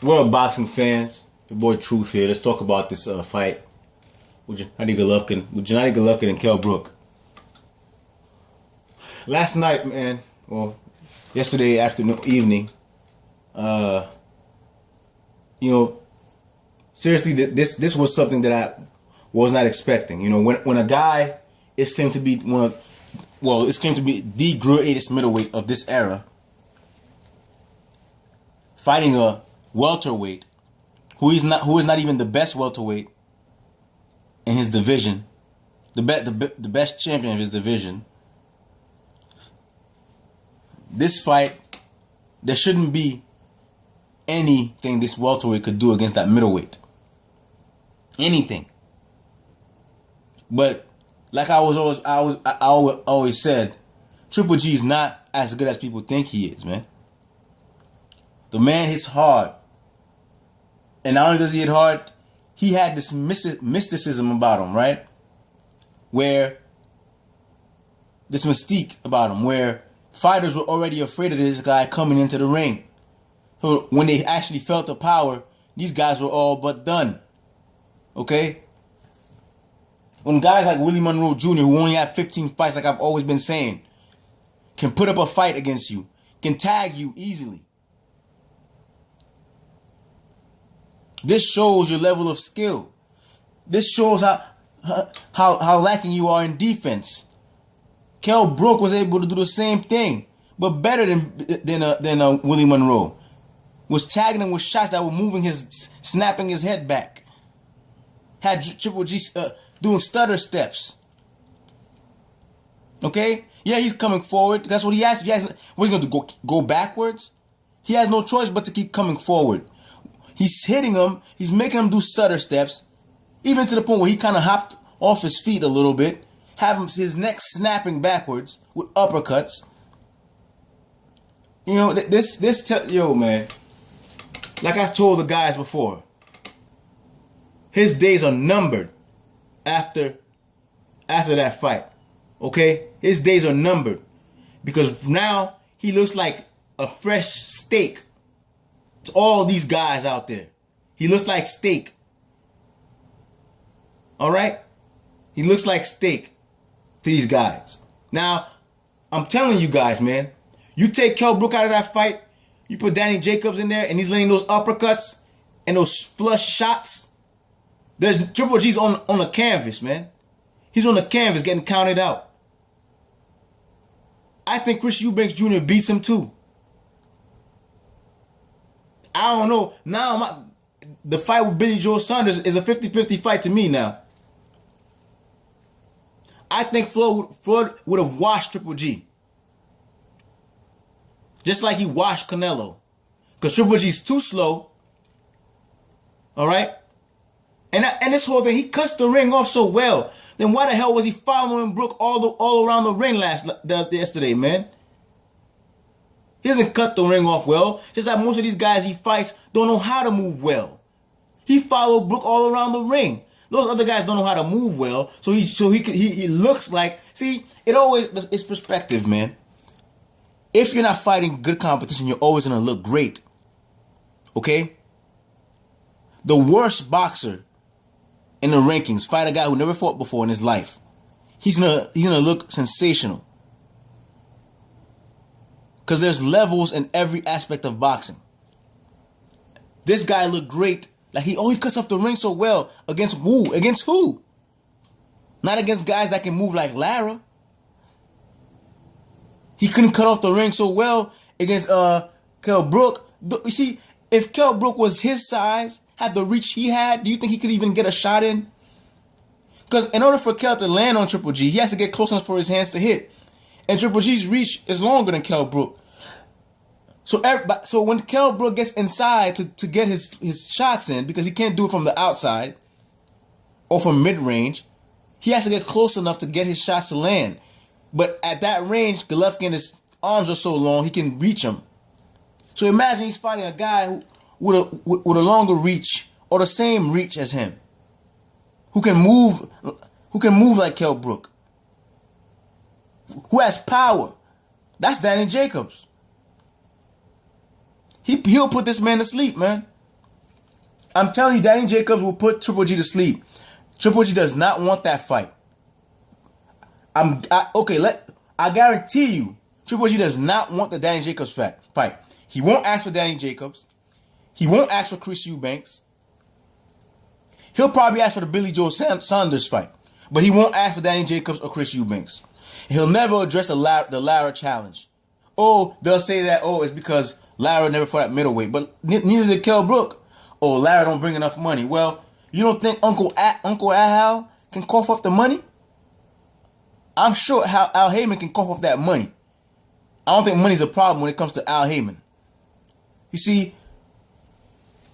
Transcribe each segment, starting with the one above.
What up, boxing fans? Your boy Truth here. Let's talk about this fight with Gennady Golovkin and Kell Brook. Last night, man, well, yesterday evening, seriously, this was something that I was not expecting. When a guy is claimed to be it's claimed to be the greatest middleweight of this era, fighting a welterweight who is not even the best welterweight in his division, the best champion of his division. This fight, there shouldn't be anything this welterweight could do against that middleweight. Anything. But like I always said, Triple G is not as good as people think he is, man. The man hits hard. And not only does he hit hard, he had this mysticism about him, right? This mystique about him, where fighters were already afraid of this guy coming into the ring. So when they actually felt the power, these guys were all but done. Okay? When guys like Willie Monroe Jr., who only had 15 fights, like I've always been saying, can put up a fight against you, can tag you easily. This shows your level of skill. This shows how lacking you are in defense. Kell Brook was able to do the same thing, but better than Willie Monroe. Was tagging him with shots that were snapping his head back. Had Triple G doing stutter steps. Okay? Yeah, he's coming forward. That's what he has. What he's going to do? Go backwards? He has no choice but to keep coming forward. He's hitting him. He's making him do stutter steps. Even to the point where he kind of hopped off his feet a little bit. Have his neck snapping backwards with uppercuts. Yo, man. Like I told the guys before, his days are numbered after that fight. Okay? His days are numbered. Because now he looks like a fresh steak to all these guys out there. He looks like steak. Alright? He looks like steak to these guys. Now, I'm telling you guys, man, you take Kell Brook out of that fight, you put Danny Jacobs in there, and he's laying those uppercuts and those flush shots. There's Triple G's on the canvas, man. He's on the canvas getting counted out. I think Chris Eubanks Jr. beats him too. I don't know. Now the fight with Billy Joe Saunders is a 50-50 fight to me now. I think Floyd would have washed Triple G. Just like he washed Canelo. Because Triple G's too slow. Alright? And this whole thing, he cuts the ring off so well. Then why the hell was he following Brook all around the ring yesterday, man? He doesn't cut the ring off well. Just like most of these guys he fights don't know how to move well. He followed Brook all around the ring. Those other guys don't know how to move well. So he looks like, see, it's perspective, man. If you're not fighting good competition, you're always gonna look great. Okay? The worst boxer in the rankings, fight a guy who never fought before in his life. He's gonna look sensational. Because there's levels in every aspect of boxing. This guy looked great. Like he cuts off the ring so well. Against who? Against who? Not against guys that can move like Lara. He couldn't cut off the ring so well against Kell Brook. You see, if Kell Brook was his size, had the reach he had, do you think he could even get a shot in? Because in order for Kell to land on Triple G, he has to get close enough for his hands to hit. And Triple G's reach is longer than Kell Brook. So when Kell Brook gets inside to get his shots in, because he can't do it from the outside or from mid-range, he has to get close enough to get his shots to land. But at that range, Golovkin, his arms are so long, he can reach him. So imagine he's fighting a guy with a longer reach or the same reach as him, who can move like Kell Brook, who has power. That's Danny Jacobs. He'll put this man to sleep, man. I'm telling you, Danny Jacobs will put Triple G to sleep. Triple G does not want that fight. I guarantee you, Triple G does not want the Danny Jacobs fight. He won't ask for Danny Jacobs. He won't ask for Chris Eubanks. He'll probably ask for the Billy Joe Saunders fight, but he won't ask for Danny Jacobs or Chris Eubanks. He'll never address the Lara challenge. Oh, they'll say that, it's because Lara never fought at middleweight, but neither did Kell Brook. Oh, Lara don't bring enough money. Well, you don't think Uncle Al can cough up the money? I'm sure Al Heyman can cough up that money. I don't think money's a problem when it comes to Al Heyman. You see,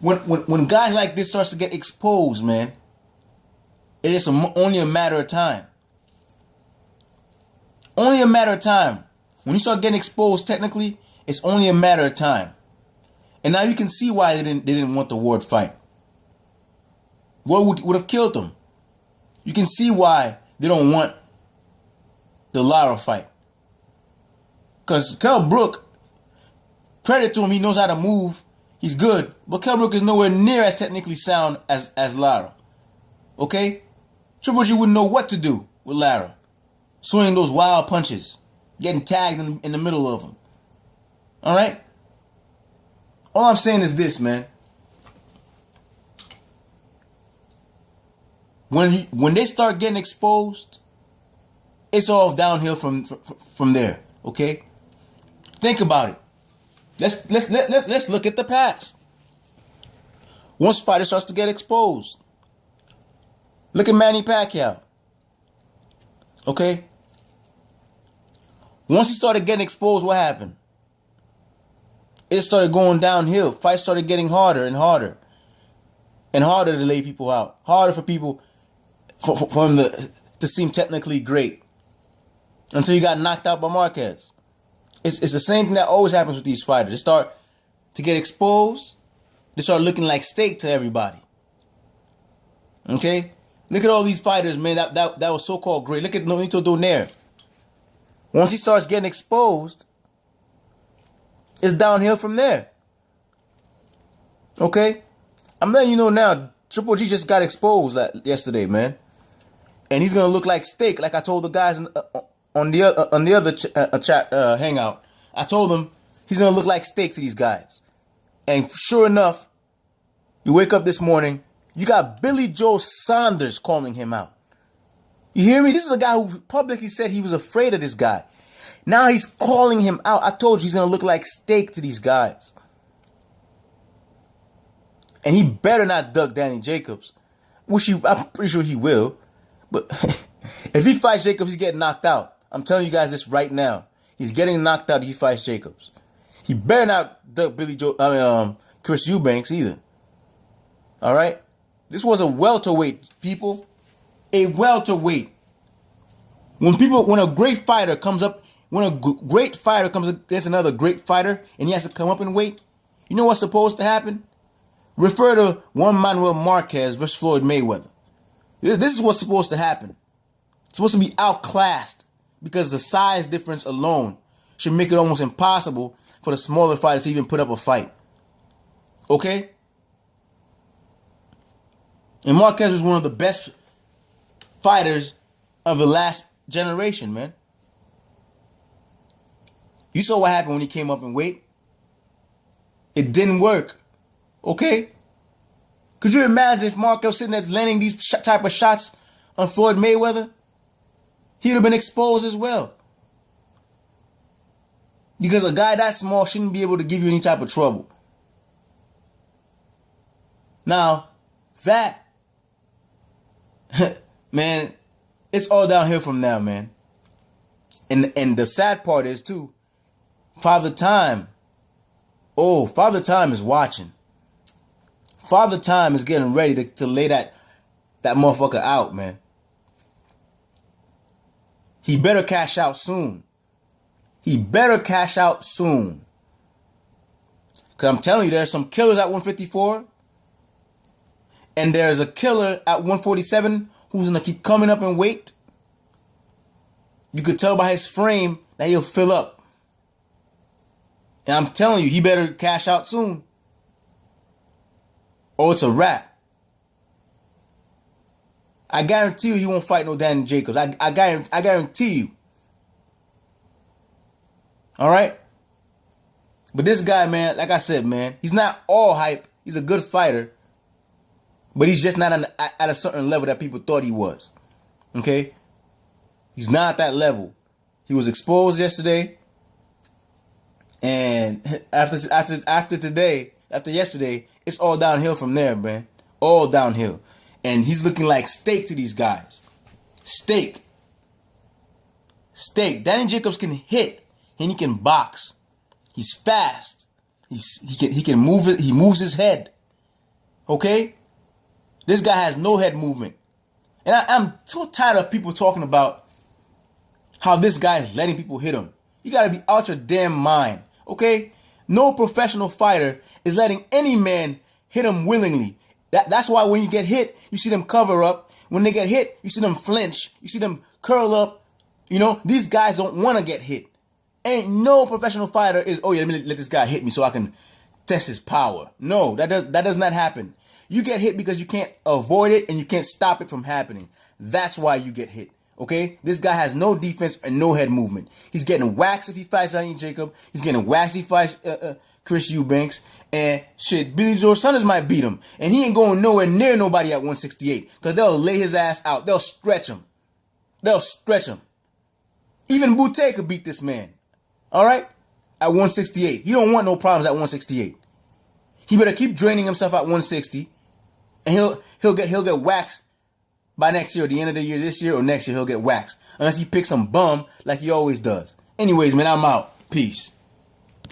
when guys like this starts to get exposed, man, it's only a matter of time. Only a matter of time. When you start getting exposed, technically, it's only a matter of time. And now you can see why they didn't want the Ward fight. Ward would have killed them. You can see why they don't want the Lara fight. Because Kell Brook, credit to him, he knows how to move. He's good. But Kell Brook is nowhere near as technically sound as Lara. Okay? Triple G wouldn't know what to do with Lara. Swinging those wild punches. Getting tagged in the middle of them. Alright? All I'm saying is this, man. When they start getting exposed, it's all downhill from there. Okay? Think about it. Let's look at the past. Once fighter starts to get exposed. Look at Manny Pacquiao. Okay? Once he started getting exposed, what happened? It started going downhill. Fights started getting harder and harder. And harder to lay people out. Harder for people for him to seem technically great. Until he got knocked out by Marquez. It's the same thing that always happens with these fighters. They start to get exposed. They start looking like steak to everybody. Okay? Look at all these fighters, man. That was so-called great. Look at Nonito Donaire. Once he starts getting exposed, it's downhill from there. Okay? I'm letting you know now, Triple G just got exposed yesterday, man. And he's going to look like steak, like I told the guys on the other chat hangout. I told them he's going to look like steak to these guys. And sure enough, you wake up this morning, you got Billy Joe Saunders calling him out. You hear me? This is a guy who publicly said he was afraid of this guy. Now he's calling him out. I told you he's going to look like steak to these guys. And he better not duck Danny Jacobs. I'm pretty sure he will. But if he fights Jacobs, he's getting knocked out. I'm telling you guys this right now. He's getting knocked out if he fights Jacobs. He better not duck Chris Eubanks either. All right? This was a welterweight, people. A welterweight. When a great fighter comes up, when a great fighter comes against another great fighter and he has to come up in weight, you know what's supposed to happen? Refer to Juan Manuel Marquez versus Floyd Mayweather. This is what's supposed to happen. It's supposed to be outclassed because the size difference alone should make it almost impossible for the smaller fighters to even put up a fight. Okay? And Marquez was one of the best fighters of the last generation, man. You saw what happened when he came up in weight. It didn't work. Okay? Could you imagine if Marquez was sitting there landing these type of shots on Floyd Mayweather? He would have been exposed as well. Because a guy that small shouldn't be able to give you any type of trouble. Now, that, man, it's all downhill from now, man. And the sad part is, too, Father Time. Oh, Father Time is watching. Father Time is getting ready to lay that motherfucker out, man. He better cash out soon. He better cash out soon. Because I'm telling you, there's some killers at 154. And there's a killer at 147 who's going to keep coming up in weight. You could tell by his frame that he'll fill up. And I'm telling you, he better cash out soon. or it's a wrap. I guarantee you he won't fight no Danny Jacobs. I guarantee you. All right? But this guy, man, like I said, man, he's not all hype. He's a good fighter. But he's just not at a certain level that people thought he was. Okay? He's not at that level. He was exposed yesterday. And after yesterday, it's all downhill from there, man. All downhill. And he's looking like steak to these guys. Steak. Danny Jacobs can hit and he can box. He's fast. He can move it. He moves his head. Okay? This guy has no head movement. And I'm so tired of people talking about how this guy is letting people hit him. You got to be out your damn mind. Okay? No professional fighter is letting any man hit him willingly. That's why when you get hit, you see them cover up. When they get hit, you see them flinch. You see them curl up. You know, these guys don't want to get hit. Ain't no professional fighter is, oh yeah, let me let this guy hit me so I can test his power. No, that does not happen. You get hit because you can't avoid it and you can't stop it from happening. That's why you get hit. Okay? This guy has no defense and no head movement. He's getting waxed if he fights Danny Jacob. He's getting waxed if he fights Chris Eubanks. And shit, Billy Joe Saunders might beat him. And he ain't going nowhere near nobody at 168. Because they'll lay his ass out. They'll stretch him. Even Bute could beat this man. Alright? At 168. He don't want no problems at 168. He better keep draining himself at 160. And he'll get waxed by next year, or the end of the year, this year or next year, he'll get waxed. Unless he picks some bum like he always does. Anyways, man, I'm out. Peace.